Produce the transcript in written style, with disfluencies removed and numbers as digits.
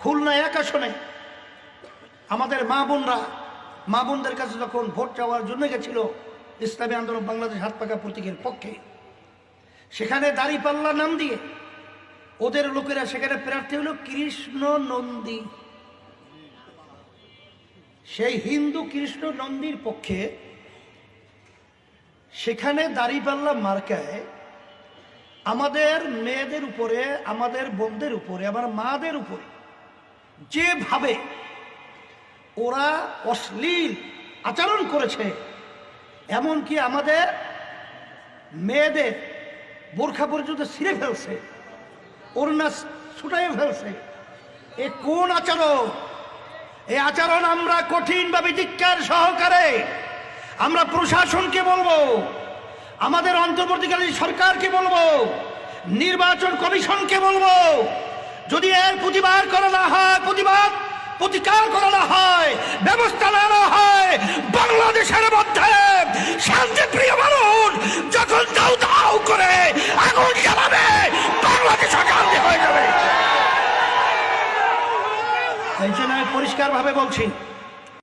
খুলনা এক আসনে আমাদের মা বোনদের কাছে যখন ভোট চাওয়ার জন্য গেছিল ইসলামী আন্দোলন বাংলাদেশ হাত পাকা প্রতীকের পক্ষে, সেখানে দাঁড়িপাল্লা নাম দিয়ে ওদের লোকেরা সেখানে প্রার্থী হলো কৃষ্ণ নন্দী। সেই হিন্দু কৃষ্ণ নন্দীর পক্ষে সেখানে দাঁড়িপাল্লা মার্কায় আমাদের মেয়েদের উপরে, আমাদের বোনদের উপরে, আমার মাদের উপরে যেভাবে ওরা অশ্লীল আচরণ করেছে, এমনকি আমাদের মেয়েদের বোরখা পর্যন্ত ছিঁড়ে ফেলছে, ওড়না ছুটাই ফেলছে। এ কোন আচরণ? এই আচরণ আমরা কঠিনভাবে ধিক্কার সহকারে আমরা প্রশাসনকে বলবো, আমাদের অন্তর্বর্তীকালীন সরকারকে বলবো, নির্বাচন কমিশনকে বলবো, যদি এর প্রতিকার করা না হয়, ব্যবস্থা নেওয়া হয়, বাংলাদেশের মধ্যে শান্তিপ্রিয় মানুষ যখন দাউ দাউ করে আগুন জ্বালাবে, বাংলাদেশ অশান্তি হয়ে যাবে। এই জন্য আমি পরিষ্কারভাবে বলছি,